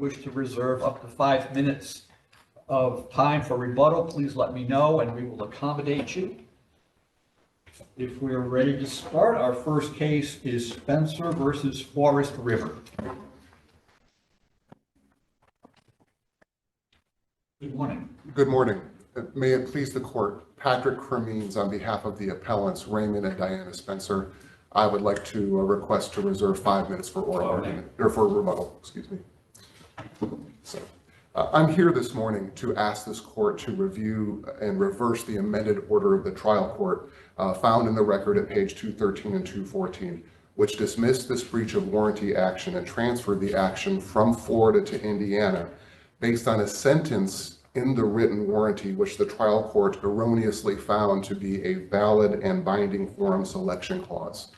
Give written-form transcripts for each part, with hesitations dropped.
wish to reserve up to 5 minutes of time for rebuttal, please let me know and we will accommodate you. If we are ready to start, our first case is Spencer versus Forest River. Good morning. Good morning. May it please the court, Patrick Cremines on behalf of the appellants Raymond and Diana Spencer. I would like to request to reserve 5 minutes for oral argument, or for rebuttal, excuse me. So, I'm here this morning to ask this court to review and reverse the amended order of the trial court found in the record at page 213 and 214, which dismissed this breach of warranty action and transferred the action from Florida to Indiana based on a sentence in the written warranty, which the trial court erroneously found to be a valid and binding forum selection clause.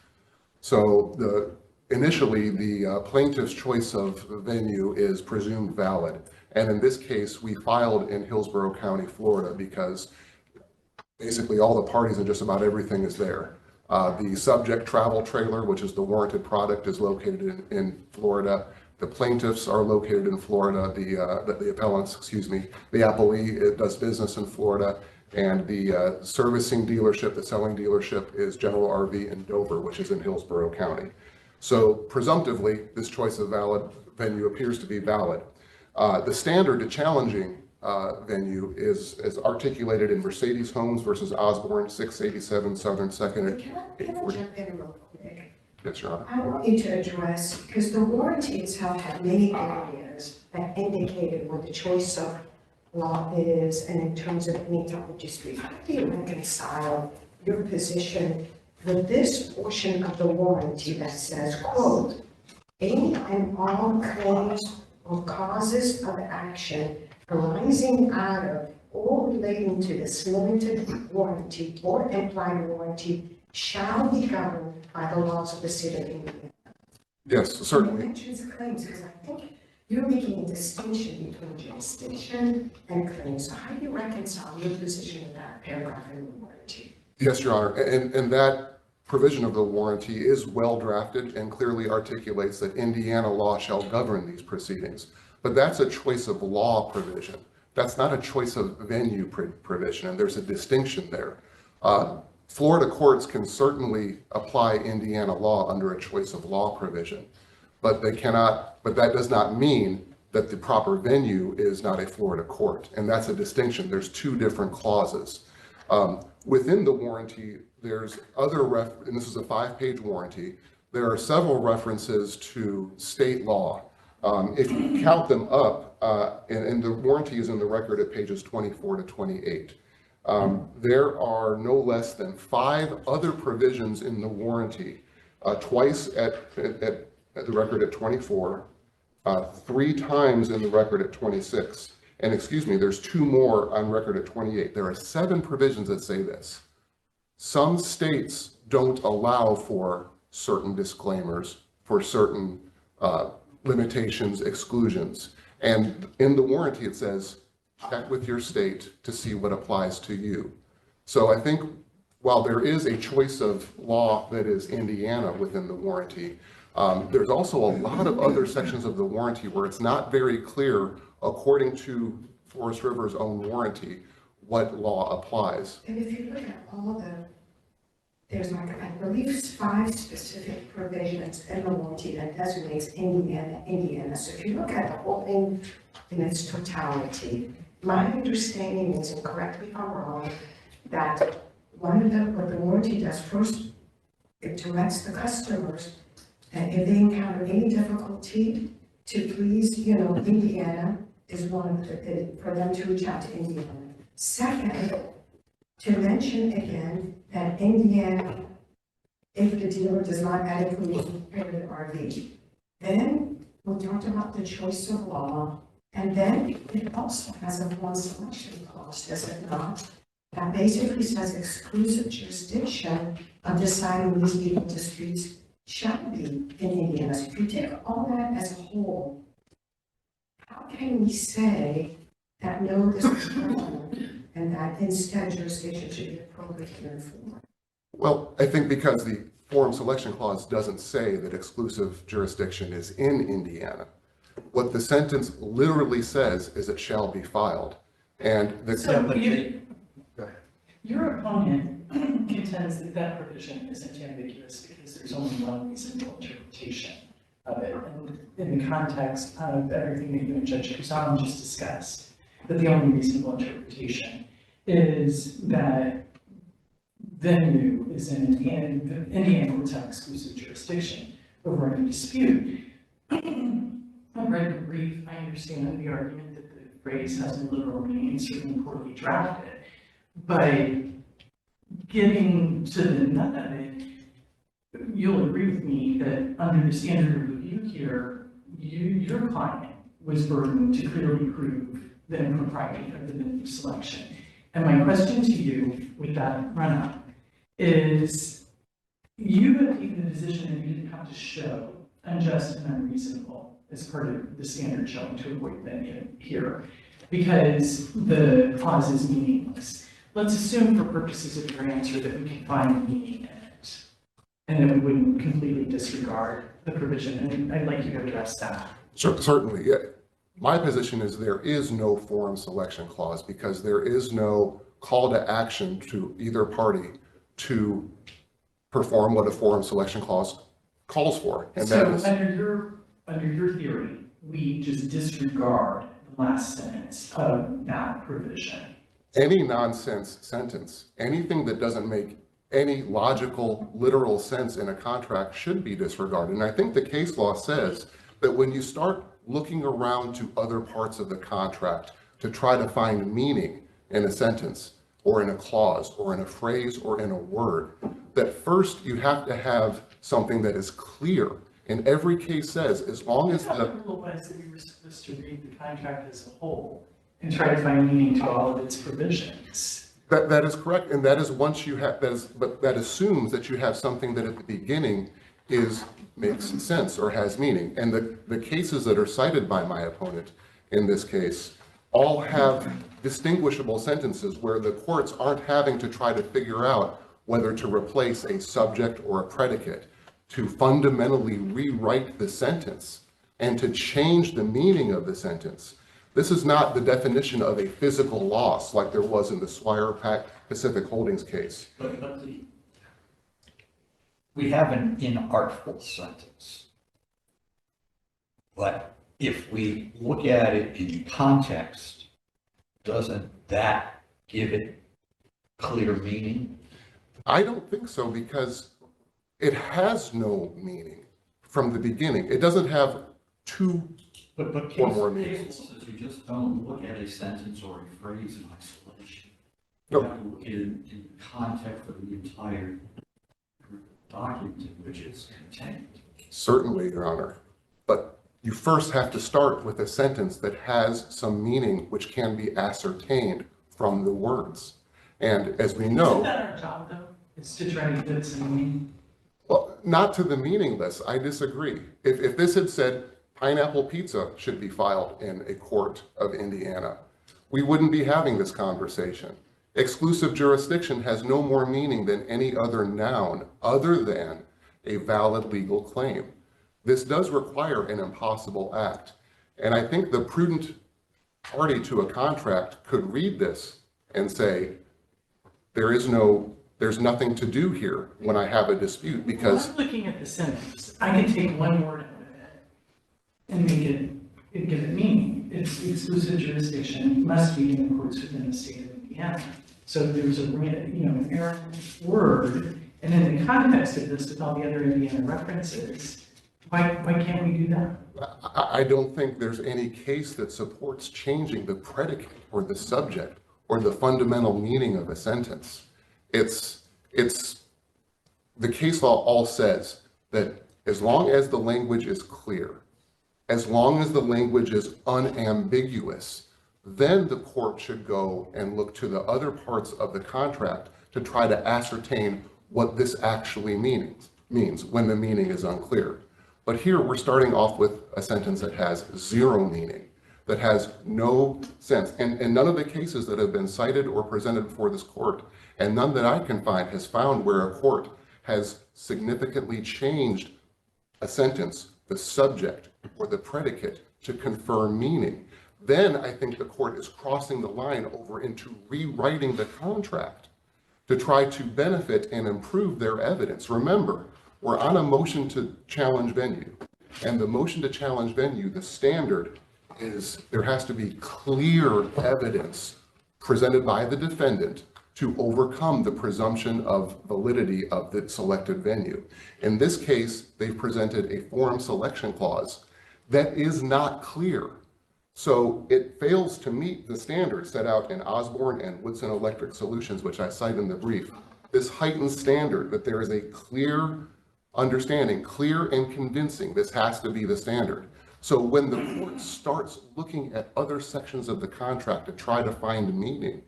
So initially, the plaintiff's choice of venue is presumed valid. And in this case, we filed in Hillsborough County, Florida, because basically all the parties and just about everything is there. The subject travel trailer, which is the warranted product, is located in Florida. The plaintiffs are located in Florida. The appellants, excuse me, the appellee does business in Florida. And the servicing dealership, the selling dealership, is General RV in Dover, which is in Hillsborough County. So presumptively, this choice of valid venue appears to be valid. The standard to challenging venue is articulated in Mercedes Homes versus Osborne, 687 Southern 2nd. Can I jump in real quick? Yes, Your Honor. I want you to address, because the warranty itself had many areas that indicated what the choice of law is, and in terms of any type of dispute. How do you reconcile your position with this portion of the warranty that says, quote, any and all claims or causes of action arising out of or relating to this limited warranty or implied warranty shall be governed by the laws of the state of Indiana. Yes, certainly. You mentioned claims, because I think you're making a distinction between jurisdiction and claims. So how do you reconcile your position in that paragraph in the warranty? Yes, Your Honor. And that provision of the warranty is well drafted and clearly articulates that Indiana law shall govern these proceedings. But that's a choice of law provision. That's not a choice of venue provision, and there's a distinction there. Florida courts can certainly apply Indiana law under a choice of law provision, but they cannot, but that does not mean that the proper venue is not a Florida court. And that's a distinction. There's two different clauses. Within the warranty, there's other and this is a 5-page warranty. There are several references to state law. If you count them up, and the warranty is in the record at pages 24 to 28. There are no less than 5 other provisions in the warranty, twice at the record at 24, 3 times in the record at 26, and excuse me, there's 2 more on record at 28. There are 7 provisions that say this. Some states don't allow for certain disclaimers, for certain limitations, exclusions, and in the warranty it says, check with your state to see what applies to you. So I think while there is a choice of law that is Indiana within the warranty, there's also a lot of other sections of the warranty where it's not very clear, according to Forest River's own warranty, what law applies. And if you look at all there's like, I believe, 5 specific provisions in the warranty that designates Indiana. So if you look at the whole thing in its totality, my understanding is, and correct me if I'm wrong, that what the warranty does first, it directs the customers that if they encounter any difficulty to please, Indiana is one of for them to reach out to Indiana. Second, to mention again that Indiana, if the dealer does not adequately prepare the RV, then we talked about the choice of law, and then it also has a forum selection clause, does it not? That basically says exclusive jurisdiction of deciding these legal disputes shall be in Indiana. So if you take all that as a whole, how can we say that no, this is wrong, and that instead jurisdiction should be appropriate here in Florida? Well, I think because the forum selection clause doesn't say that exclusive jurisdiction is in Indiana. What the sentence literally says is it shall be filed. And the. So but your opponent contends that that provision isn't ambiguous because there's only one reasonable interpretation of it. And in the context of everything that you and Judge Cusan just discussed, that the only reasonable interpretation is that venue is in Indiana courts have exclusive jurisdiction over any dispute. I've read the brief, I understand the argument that the phrase has a literal meaning, certainly poorly drafted. But getting to the nut of it, you'll agree with me that under the standard of review here, your client was burdened to clearly prove the impropriety of the venue selection. And my question to you with that run-up is, you have taken the position that you didn't have to show unjust and unreasonable as part of the standard showing to avoid venue here, because the clause is meaningless. Let's assume for purposes of your answer that we can find meaning in it, and that we wouldn't completely disregard the provision, and I'd like you to address that. Certainly, yeah. My position is there is no forum selection clause because there is no call to action to either party to perform what a forum selection clause calls for. And So that is, under your theory, we just disregard the last sentence of that provision. any nonsense sentence, anything that doesn't make any logical, literal sense in a contract should be disregarded. And I think the case law says that when you start looking around to other parts of the contract to try to find meaning in a sentence or in a clause or in a phrase or in a word, that first you have to have something that is clear. And every case says, as long as I thought the, the rule was that we were supposed to read the contract as a whole and try to find meaning to all of its provisions. that is correct. And that is once you have, but that assumes that you have something that at the beginning makes sense or has meaning. And the cases that are cited by my opponent in this case all have distinguishable sentences where the courts aren't having to try to figure out whether to replace a subject or a predicate, to fundamentally rewrite the sentence and to change the meaning of the sentence. This is not the definition of a physical loss like there was in the Swire Pacific Holdings case. But we have an inartful sentence. But if we look at it in context, doesn't that give it clear meaning? I don't think so because it has no meaning from the beginning. It doesn't have two But or more case meanings. says you just don't look at a sentence or a phrase in isolation. No. You have to look at it in context of the entire document in which it's contained. Certainly, Your Honor. But you first have to start with a sentence that has some meaning which can be ascertained from the words. And as we Isn't know, that our job, though? Is to try to get some meaning? well, not to the meaningless, I disagree. If this had said pineapple pizza should be filed in a court of Indiana, we wouldn't be having this conversation. Exclusive jurisdiction has no more meaning than any other noun other than a valid legal claim. This does require an impossible act. And I think the prudent party to a contract could read this and say, there's nothing to do here when I have a dispute because When I'm looking at the sentence, I can take one word out of it and make it give it meaning. It's exclusive jurisdiction must be in the courts within the state of Indiana. So there's an errant word, and in the context of this with all the other Indiana references, why can't we do that? I don't think there's any case that supports changing the predicate or the subject or the fundamental meaning of a sentence. It's the case law all says that as long as the language is clear, as long as the language is unambiguous, then the court should go and look to the other parts of the contract to try to ascertain what this actually means when the meaning is unclear. But here we're starting off with a sentence that has zero meaning, that has no sense. And none of the cases that have been cited or presented before this court, and none that I can find, has found where a court has significantly changed a sentence, the subject or the predicate, to confer meaning. Then I think the court is crossing the line over into rewriting the contract to try to benefit and improve their evidence. Remember, we're on a motion to challenge venue. And the motion to challenge venue, the standard is there has to be clear evidence presented by the defendant to overcome the presumption of validity of the selected venue. In this case, they've presented a forum selection clause that is not clear. So it fails to meet the standards set out in Osborne and Woodson Electric Solutions, which I cite in the brief. This heightened standard that there is a clear understanding, clear and convincing, this has to be the standard. So when the court starts looking at other sections of the contract to try to find meaning,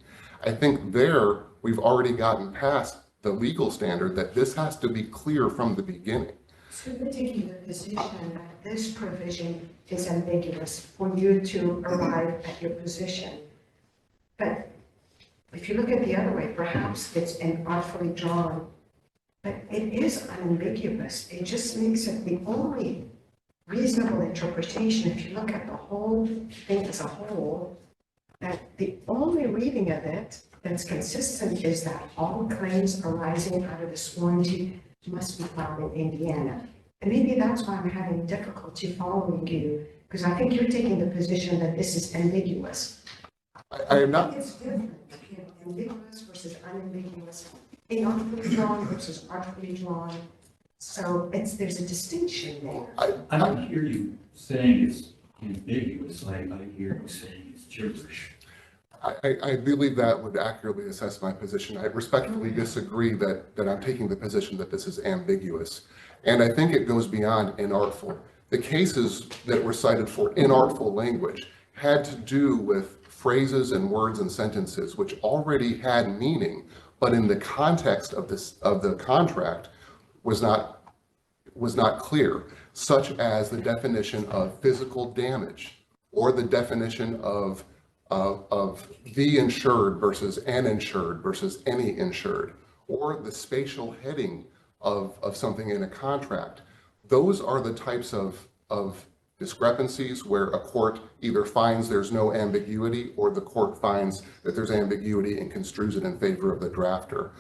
I think there we've already gotten past the legal standard that this has to be clear from the beginning. So you're taking the position that this provision is ambiguous for you to arrive at your position. But if you look at the other way, perhaps it's artfully drawn, but it is unambiguous. It just makes it the only reasonable interpretation, if you look at the whole thing as a whole, that the only reading of it that's consistent is that all claims arising out of this warranty must be filed in Indiana. And maybe that's why I'm having difficulty following you, because I think you're taking the position that this is ambiguous. I am not. It's different, you know, ambiguous versus unambiguous, inartfully drawn versus artfully drawn. So there's a distinction there. I don't hear you saying it's ambiguous. I hear you saying it's gibberish. I believe that would accurately assess my position. I respectfully disagree that I'm taking the position that this is ambiguous. And I think it goes beyond inartful. The cases that were cited for inartful language had to do with phrases and words and sentences which already had meaning, but in the context of the contract was not clear, such as the definition of physical damage or the definition of the insured versus an insured versus any insured, or the spatial heading of something in a contract. Those are the types of discrepancies where a court either finds there's no ambiguity or the court finds that there's ambiguity and construes it in favor of the drafter.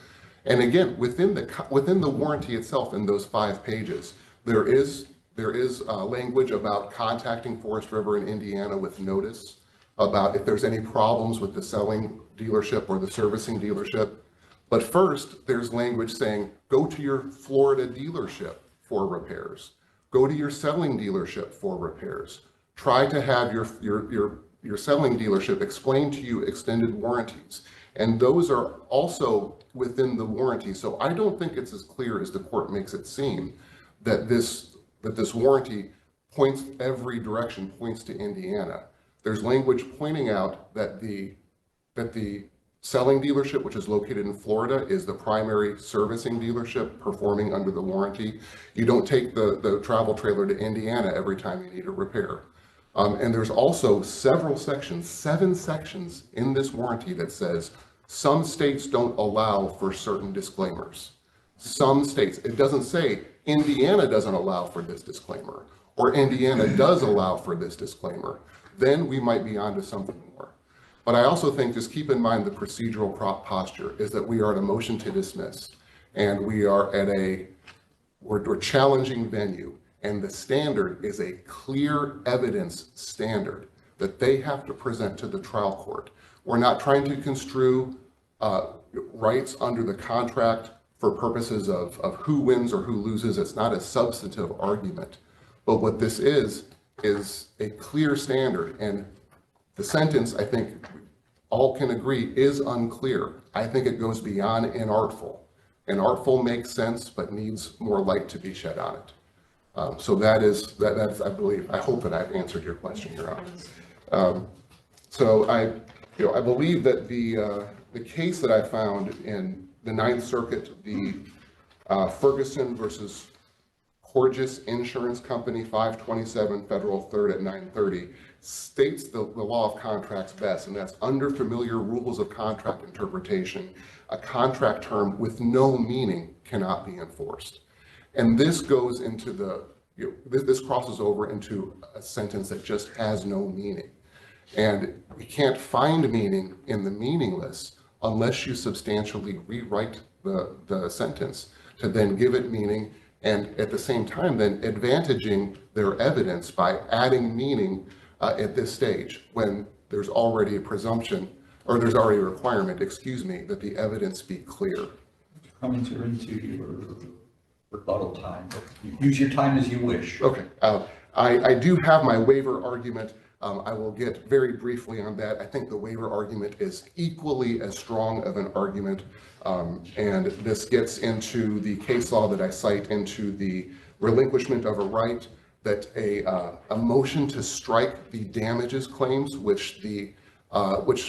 And again, within the warranty itself, in those 5 pages, there is language about contacting Forest River in Indiana with notice, about if there's any problems with the selling dealership or the servicing dealership. But first, there's language saying, go to your Florida dealership for repairs. Go to your selling dealership for repairs. Try to have your selling dealership explain to you extended warranties. And those are also within the warranty. So I don't think it's as clear as the court makes it seem that this warranty points every direction, points to Indiana. There's language pointing out that the selling dealership, which is located in Florida, is the primary servicing dealership performing under the warranty. You don't take the travel trailer to Indiana every time you need a repair. And there's also several sections, 7 sections in this warranty that says some states don't allow for certain disclaimers. Some states, it doesn't say Indiana doesn't allow for this disclaimer or Indiana does allow for this disclaimer. Then we might be onto something more. But I also think, just keep in mind the procedural posture is that we are at a motion to dismiss and we are at we're challenging venue, and the standard is a clear evidence standard that they have to present to the trial court. We're not trying to construe rights under the contract for purposes of who wins or who loses. It's not a substantive argument. But what this is a clear standard. And the sentence, I think all can agree, is unclear. I think it goes beyond inartful. Inartful makes sense, but needs more light to be shed on it. So that's, I believe, I hope that I've answered your question, Your Honor. So I believe that the case that I found in the Ninth Circuit, the Ferguson versus Corgis Insurance Company, 527 Federal 3rd at 930, states the law of contracts best, and that's under familiar rules of contract interpretation, a contract term with no meaning cannot be enforced. And this goes into this crosses over into a sentence that just has no meaning. And we can't find meaning in the meaningless unless you substantially rewrite the sentence to then give it meaning, and at the same time then advantaging their evidence by adding meaning at this stage when there's already a presumption, or there's already a requirement, excuse me, that the evidence be clear. Coming into your rebuttal time. Use your time as you wish. Okay, I do have my waiver argument. I will get very briefly on that. I think the waiver argument is equally as strong of an argument. And this gets into the case law that I cite into the relinquishment of a right, that a motion to strike the damages claims, which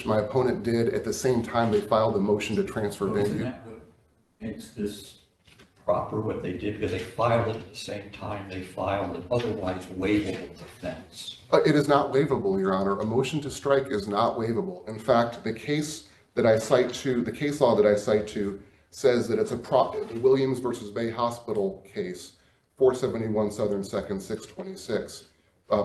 my opponent did at the same time they filed a motion to transfer So isn't venue. that what makes this proper, what they did, because they filed it at the same time they filed an otherwise waivable defense? It is not waivable, Your Honor. A motion to strike is not waivable. In fact, the case law that I cite to says that it's the Williams versus Bay Hospital case, 471 Southern 2nd, 626,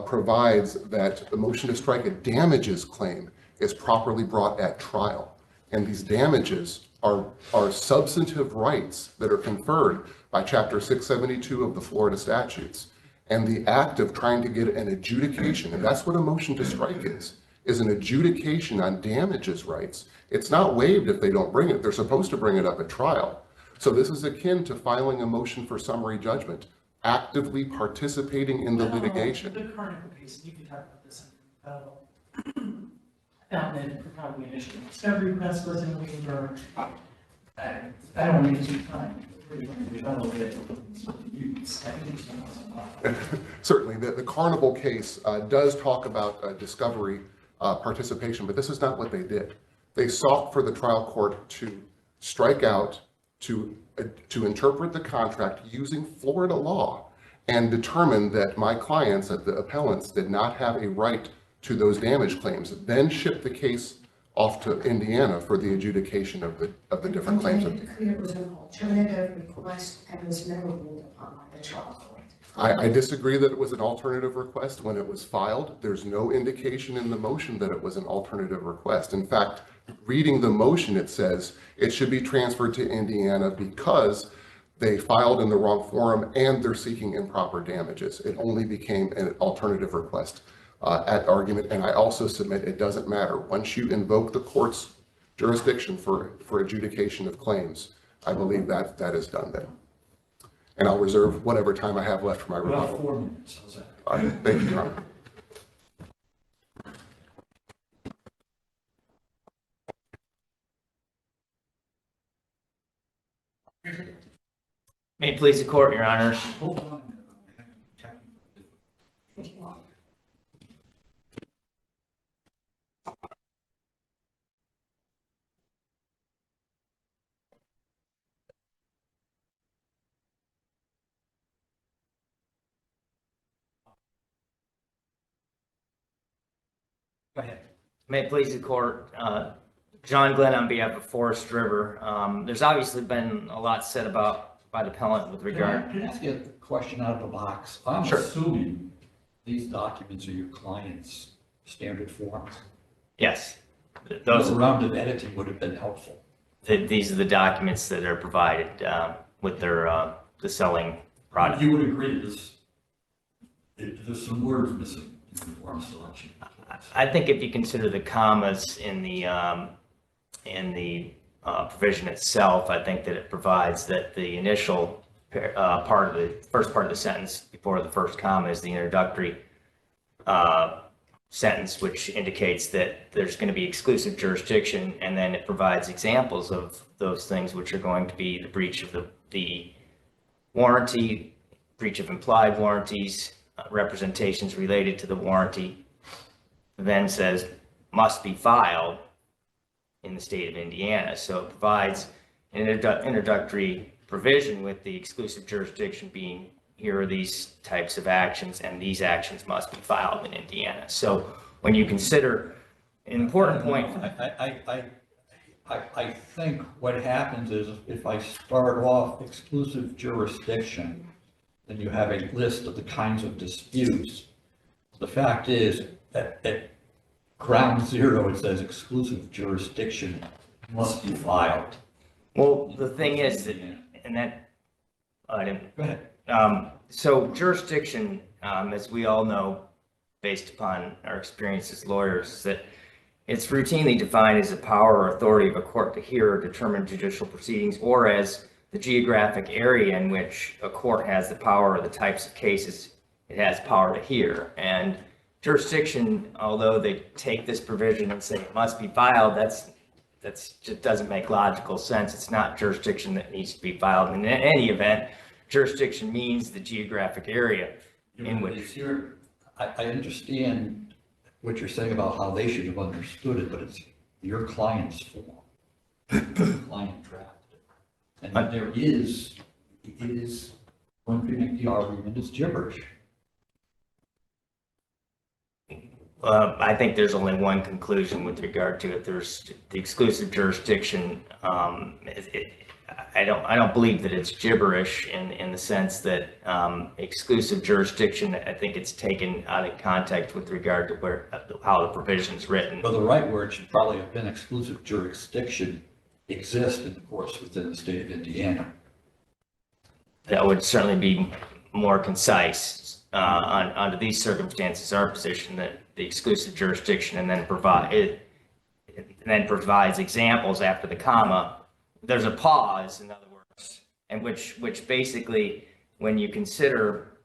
provides that the motion to strike a damages claim is properly brought at trial. And these damages are substantive rights that are conferred by Chapter 672 of the Florida statutes. And the act of trying to get an adjudication, and that's what a motion to strike is an adjudication on damages rights. It's not waived if they don't bring it. They're supposed to bring it up at trial. So this is akin to filing a motion for summary judgment, actively participating in the litigation. The Carnival case, you can talk about this in found that probably initial discovery request was in a waiver. I don't want to use time. Certainly, the Carnival case does talk about discovery participation, but this is not what they did. They sought for the trial court to strike out, to interpret the contract using Florida law and determine that my clients, that the appellants, did not have a right to those damage claims, then ship the case off to Indiana for the adjudication of the different claims. Okay, it was an alternative request and was never ruled upon by the trial court. I disagree that it was an alternative request when it was filed. There's no indication in the motion that it was an alternative request. In fact, reading the motion, it says it should be transferred to Indiana because they filed in the wrong forum and they're seeking improper damages. It only became an alternative request at argument. And I also submit it doesn't matter. Once you invoke the court's jurisdiction for adjudication of claims, I believe that is done then. And I'll reserve whatever time I have left for my About rebuttal. 4 minutes, how's that? All right, thank you, Your Honor. May it please the court, Your Honors. Hold on. Go ahead. May it please the court. John Glenn on behalf of Forest River. There's obviously been a lot said by the appellant with regard. Can I ask you a question out of the box? I'm Sure. assuming these documents are your client's standard forms. Yes, Those round of editing would have been helpful. these are the documents that are provided with their the selling product. You would agree there's some words missing in the form selection. I think if you consider the commas in the provision itself, I think that it provides that the initial part of the first part of the sentence before the first comma is the introductory sentence, which indicates that there's going to be exclusive jurisdiction, and then it provides examples of those things, which are going to be the breach of the warranty, breach of implied warranties, representations related to the warranty, then says must be filed in the state of Indiana. So it provides an introductory provision with the exclusive jurisdiction being, here are these types of actions and these actions must be filed in Indiana. So when you consider an important point. I think what happens is if I start off exclusive jurisdiction then you have a list of the kinds of disputes. The fact is, at ground zero, it says exclusive jurisdiction must be filed. Well, the thing is that, and that, I didn't, Go ahead. so jurisdiction, as we all know, based upon our experience as lawyers, is that it's routinely defined as the power or authority of a court to hear or determine judicial proceedings, or as the geographic area in which a court has the power or the types of cases it has power to hear. And jurisdiction, although they take this provision and say it must be filed, that's just doesn't make logical sense. It's not jurisdiction that needs to be filed. And in any event, jurisdiction means the geographic area in which. I understand what you're saying about how they should have understood it, but it's your client's form. Your client drafted it. And there is, it is, one can make the argument is gibberish. I think there's only one conclusion with regard to it. There's the exclusive jurisdiction. I don't believe that it's gibberish in the sense that exclusive jurisdiction, I think it's taken out of context with regard to how the provision's written. But the right word should probably have been exclusive jurisdiction exist in the courts within the state of Indiana. That would certainly be more concise under these circumstances. Our position that the exclusive jurisdiction and then provides examples after the comma. There's a pause, in other words, and which basically, when you consider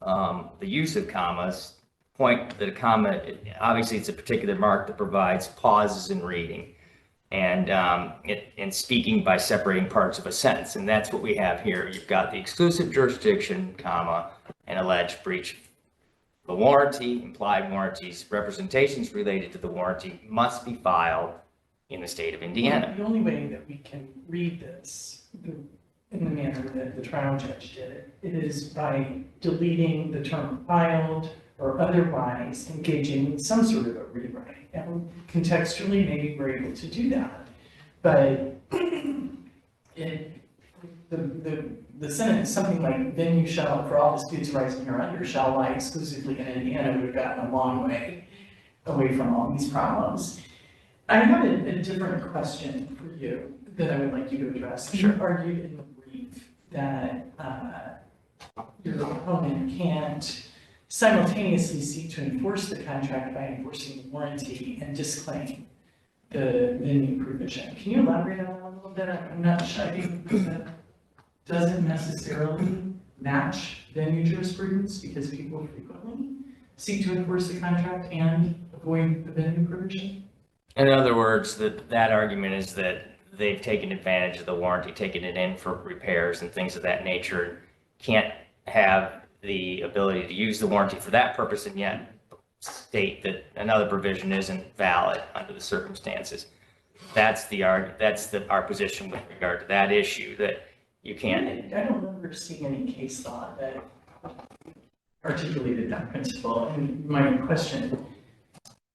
the use of commas, point that a comma, obviously it's a particular mark that provides pauses in reading and in speaking by separating parts of a sentence. And that's what we have here. You've got the exclusive jurisdiction, comma, and alleged breach of the warranty, implied warranties, representations related to the warranty must be filed in the state of Indiana. The only way that we can read this in the manner that the trial judge did it, is by deleting the term filed or otherwise engaging in some sort of a rewrite. And contextually, maybe we're able to do that. But the sentence, something like, then you shall, for all disputes arising hereunder, shall lie exclusively in Indiana, would have gotten a long way away from all these problems. I have a different question for you that I would like you to address. Sure. You argued in the brief that your opponent can't simultaneously seek to enforce the contract by enforcing the warranty and disclaim the venue provision. Can you elaborate on that a little bit? I'm not sure. I think that doesn't necessarily match venue jurisprudence because people frequently seek to enforce the contract and avoid the venue provision. In other words, that argument is that they've taken advantage of the warranty, taken it in for repairs and things of that nature, can't have the ability to use the warranty for that purpose and yet state that another provision isn't valid under the circumstances. That's our position with regard to that issue, that you can't. I don't remember seeing any case law that articulated that principle. And my question,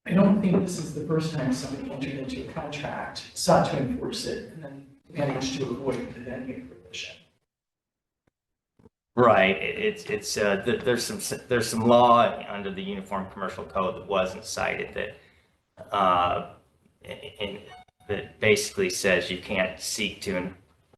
I don't think this is the first time somebody entered into a contract, sought to enforce it, and then managed to avoid the venue provision. Right, there's some law under the Uniform Commercial Code that wasn't cited that that basically says you can't seek to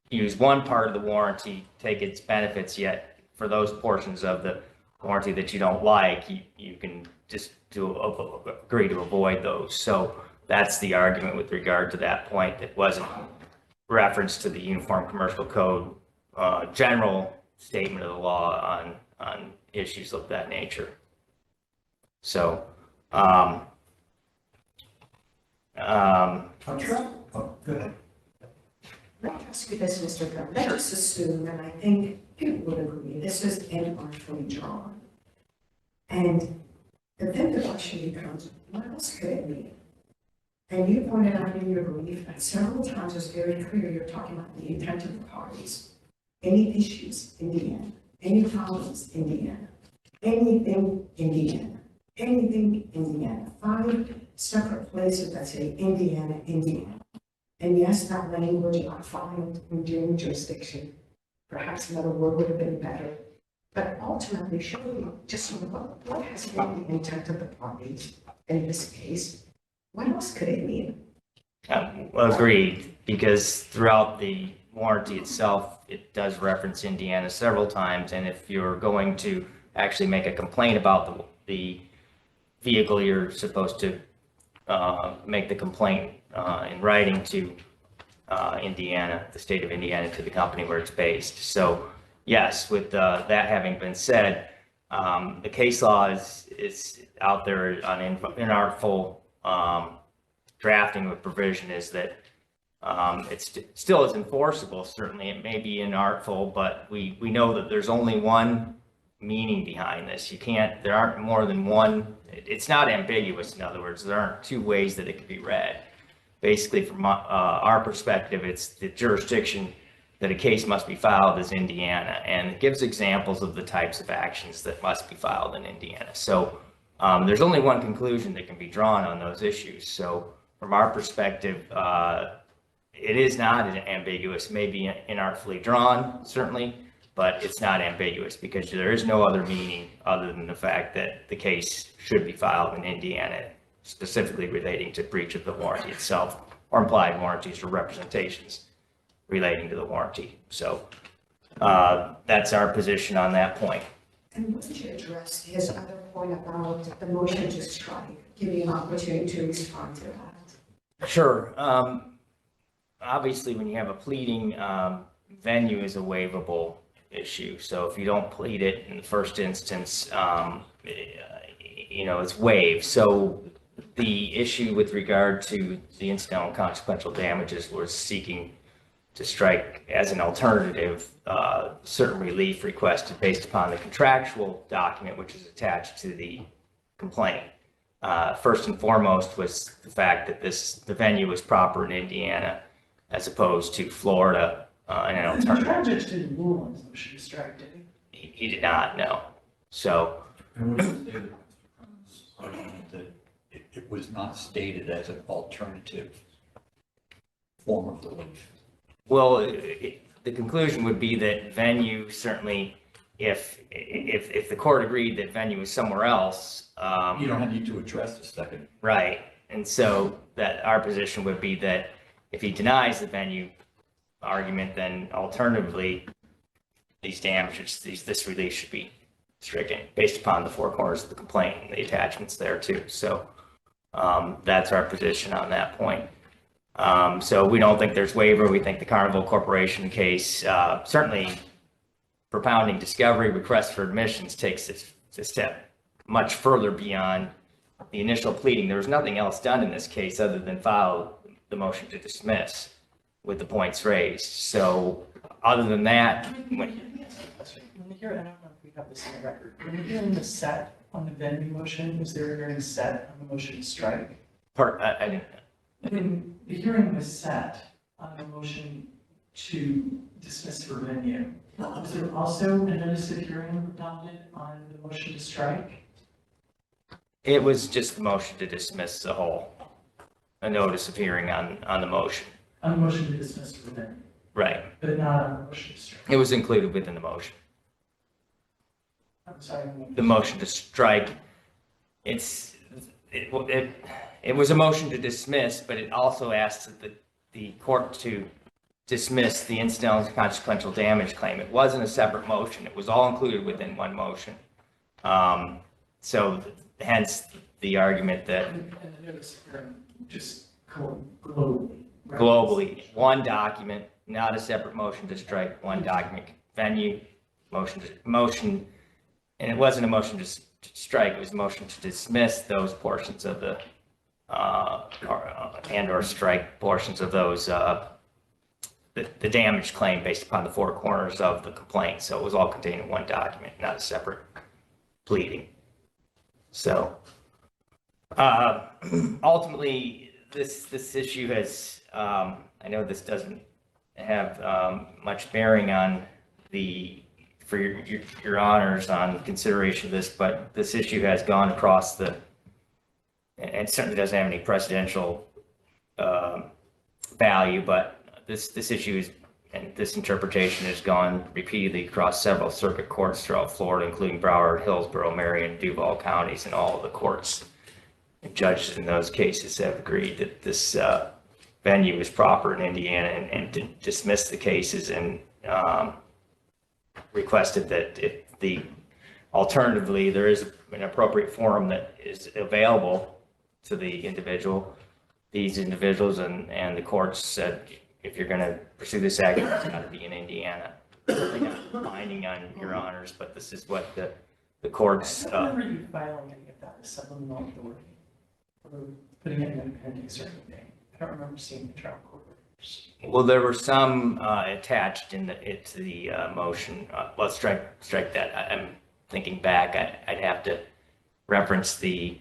use one part of the warranty, take its benefits, yet for those portions of the warranty that you don't like, you can just agree to avoid those. So that's the argument with regard to that point. That wasn't reference to the Uniform Commercial Code general statement of the law on issues of that nature. So, Go ahead. Let me ask you this, Mr. Brown. Let's just assume, and I think people would agree, this is inartfully drawn. And then the question becomes, what else could it mean? And you pointed out in your brief that several times it's very clear you're talking about the intent of the parties. Any issues, Indiana. Any problems, Indiana. Anything, Indiana. Anything, Indiana. 5 separate places that say Indiana, Indiana. And yes, that language about filed in jurisdiction, perhaps another word would have been better. But ultimately, should we just look at what has been the intent of the parties in this case? What else could it mean? Agreed, because throughout the warranty itself, it does reference Indiana several times, and if you're going to actually make a complaint about the vehicle, you're supposed to make the complaint in writing to Indiana, the state of Indiana, to the company where it's based. So yes, with that having been said, the case law is out there on inartful drafting of a provision is that it's still is enforceable. Certainly, it may be inartful, but we know that there's only one meaning behind this. There aren't more than one. It's not ambiguous. In other words, there aren't two ways that it could be read. Basically, from our perspective, it's the jurisdiction that a case must be filed is Indiana, and it gives examples of the types of actions that must be filed in Indiana. So there's only one conclusion that can be drawn on those issues. So from our perspective, it is not ambiguous, maybe inartfully drawn, certainly, but it's not ambiguous because there is no other meaning other than the fact that the case should be filed in Indiana, specifically relating to breach of the warranty itself or implied warranties or representations relating to the warranty. So that's our position on that point. And would you address his other point about the motion to strike, give you an opportunity to respond to that? Sure. Obviously, when you have a pleading, venue is a waivable issue. So if you don't plead it in the first instance, it's waived. So the issue with regard to the incidental and consequential damages was seeking to strike as an alternative certain relief requested based upon the contractual document which is attached to the complaint. First and foremost was the fact that the venue was proper in Indiana as opposed to Florida and an The alternative. trial judge didn't rule on his motion to strike, did he? He did not, no. So That it was not stated as an alternative form of relief. well, the conclusion would be that venue certainly, if the court agreed that venue was somewhere else, You don't need to address the second. right. And so that our position would be that if he denies the venue argument, then alternatively, these damages, this relief should be stricken based upon the four corners of the complaint and the attachments there too. So that's our position on that point. So we don't think there's waiver. We think the Carnival Corporation case, certainly propounding discovery request for admissions takes this step much further beyond the initial pleading. There was nothing else done in this case other than file the motion to dismiss with the points raised. So other than that, When the hearing, I don't know if we have this in the record, when the hearing was set on the venue motion, was there a hearing set on the motion to strike? I didn't, When the hearing was set on the motion to dismiss for venue, was there also a notice of hearing adopted on the motion to strike? it was just the motion to dismiss the whole, a notice of hearing on the motion. On the motion to dismiss for venue, Right. but not on the motion to strike? It was included within the motion. I'm sorry. The motion to strike, it was a motion to dismiss, but it also asked the court to dismiss the incidental and consequential damage claim. It wasn't a separate motion. It was all included within one motion. So hence the argument that And the notice of hearing just globally. right? globally, one document, not a separate motion to strike, one document, venue, motion, and it wasn't a motion to strike, it was a motion to dismiss those portions of the, or strike portions of those, the damage claim based upon the four corners of the complaint. So it was all contained in one document, not a separate pleading. So ultimately, this issue has, I know this doesn't have much bearing on for your honors on consideration of this, but this issue has gone across and certainly doesn't have any precedential value, but this issue and this interpretation has gone repeatedly across several circuit courts throughout Florida, including Broward, Hillsborough, Marion, Duval counties, and all of the courts. And judges in those cases have agreed that this venue is proper in Indiana and dismissed the cases and requested that if alternatively, there is an appropriate forum that is available to the individual. These individuals and the courts said, if you're going to pursue this action, it's got to be in Indiana. They're not binding on your honors, but this is what the courts. I don't remember you filing any of that as supplemental authority, or putting it in an appendix or anything. I don't remember seeing the trial court orders. Well, there were some attached to the motion. Let's strike that. I'm thinking back. I'd have to reference the.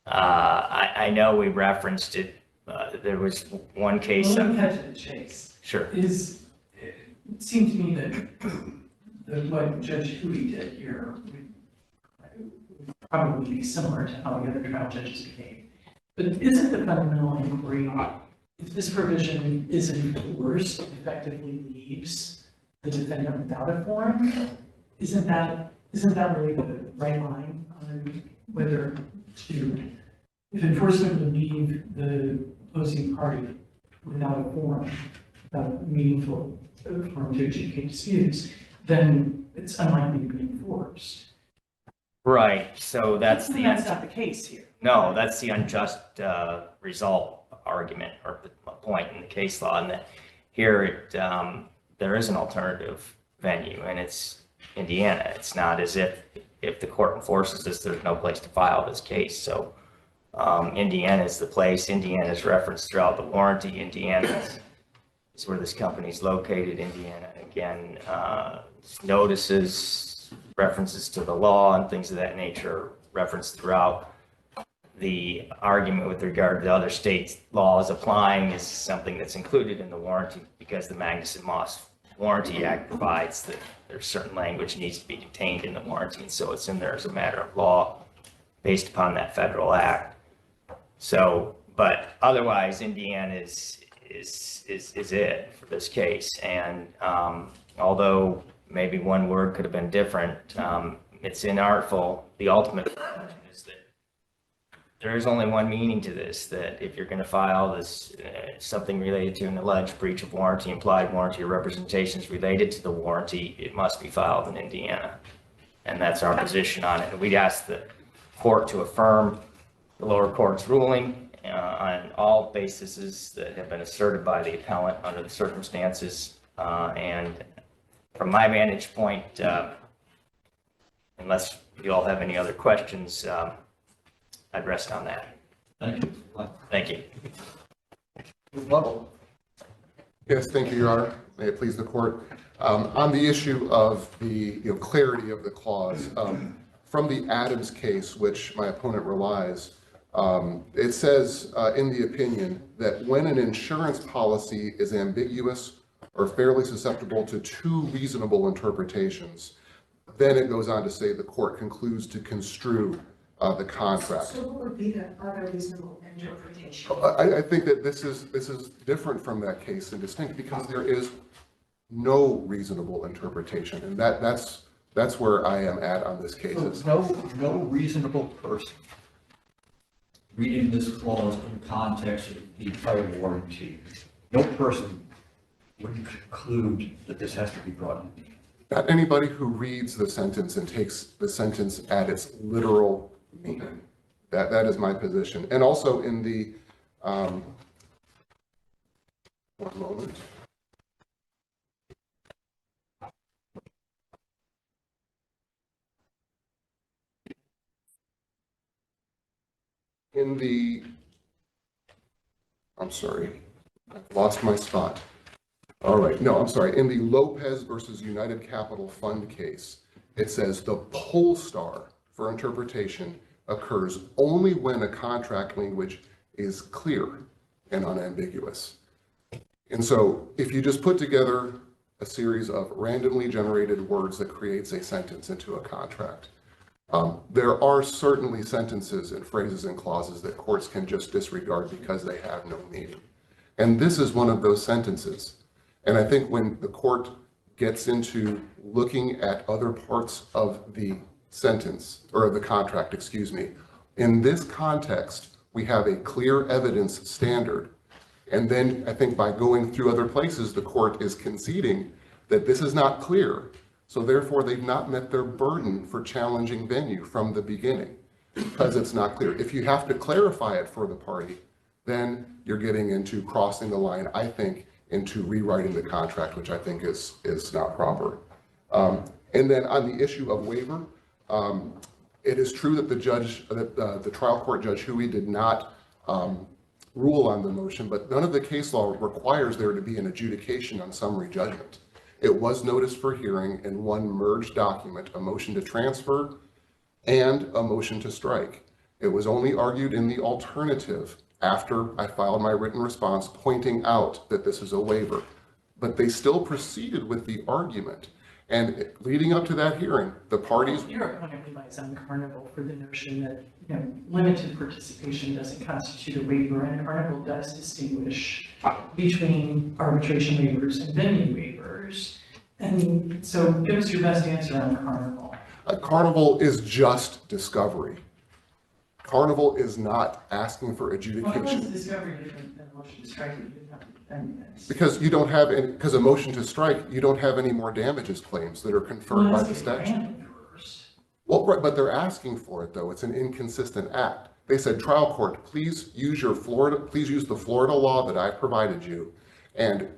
I know we referenced it. There was one case. Well, let me cut to the chase. Sure. It seemed to me that what Judge Hui did here would probably be similar to how the other trial judges behave. But isn't the fundamental inquiry, if this provision is enforced, effectively leaves the defendant without a forum? Isn't that really the right line on whether to, if enforcement would leave the opposing party without a forum, without a meaningful forum to adjudicate disputes, then it's unlikely to be enforced. Right. So that's the. That's not the case here. No, that's the unjust result argument or the point in the case law, and that here there is an alternative venue, and it's Indiana. It's not as if the court enforces this, there's no place to file this case. So Indiana is the place. Indiana is referenced throughout the warranty. Indiana is where this company is located. Indiana, again, notices, references to the law and things of that nature referenced throughout. The argument with regard to other states' laws applying is something that's included in the warranty because the Magnuson-Moss Warranty Act provides that there's certain language needs to be contained in the warranty, and so it's in there as a matter of law based upon that federal act. So, but otherwise, Indiana is it for this case, and although maybe one word could have been different, it's inartful. The ultimate is that there is only one meaning to this, that if you're going to file this, something related to an alleged breach of warranty, implied warranty, or representations related to the warranty, it must be filed in Indiana. And that's our position on it. And we'd ask the court to affirm the lower court's ruling on all bases that have been asserted by the appellant under the circumstances. And from my vantage point, unless you all have any other questions, I'd rest on that. Thank you. Thank you. Rebuttal. Yes, thank you, Your Honor. May it please the court. On the issue of the clarity of the clause, from the Adams case, which my opponent relies, it says in the opinion that when an insurance policy is ambiguous or fairly susceptible to two reasonable interpretations, then it goes on to say the court concludes to construe the contract. So what would be the other reasonable interpretation? I think that this is different from that case and distinct because there is no reasonable interpretation, and that's where I am at on this case. So no reasonable person reading this clause in context of the entire warranty, no person would conclude that this has to be brought in. Not anybody who reads the sentence and takes the sentence at its literal meaning. That is my position. And also in the, one moment. In the, I'm sorry, I've lost my spot. All right, no, I'm sorry. In the Lopez versus United Capital Fund case, it says the poll star for interpretation occurs only when a contract language is clear and unambiguous. And so if you just put together a series of randomly generated words that creates a sentence into a contract, there are certainly sentences and phrases and clauses that courts can just disregard because they have no meaning. And this is one of those sentences. And I think when the court gets into looking at other parts of the sentence, or the contract, excuse me, in this context, we have a clear evidence standard. And then I think by going through other places, the court is conceding that this is not clear. So therefore, they've not met their burden for challenging venue from the beginning because it's not clear. If you have to clarify it for the party, then you're getting into crossing the line, I think, into rewriting the contract, which I think is not proper. And then on the issue of waiver, it is true that the trial court Judge Huey did not rule on the motion, but none of the case law requires there to be an adjudication on summary judgment. It was noticed for hearing in one merged document, a motion to transfer and a motion to strike. It was only argued in the alternative after I filed my written response pointing out that this is a waiver. But they still proceeded with the argument. And leading up to that hearing, the parties... Your opponent relies on Carnival for the notion that, limited participation doesn't constitute a waiver, and Carnival does distinguish between arbitration waivers and venue waivers. And so give us your best answer on Carnival. Carnival is just discovery. Carnival is not asking for Why adjudication. was discovery different than motion to strike? You didn't have to defend this. Because you don't have any, because a motion to strike, you don't have any more damages claims that are conferred by the statute. Well, right, but they're asking for it though. It's an inconsistent act. They said, trial court, please use the Florida law that I provided you, and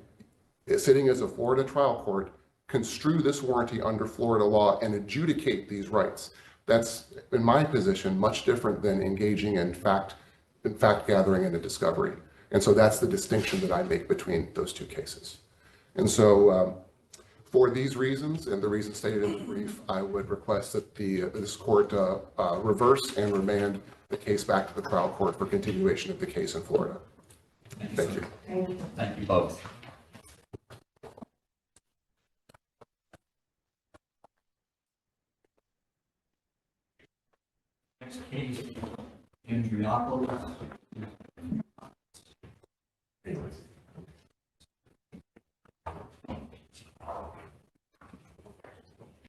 sitting as a Florida trial court, construe this warranty under Florida law and adjudicate these rights. That's, in my position, much different than engaging in fact gathering and a discovery. And so that's the distinction that I make between those two cases. And so for these reasons and the reasons stated in the brief, I would request that this court reverse and remand the case back to the trial court for continuation of the case in Florida. Thank you. Thank you. Thank you both. Next case, Andreopoulos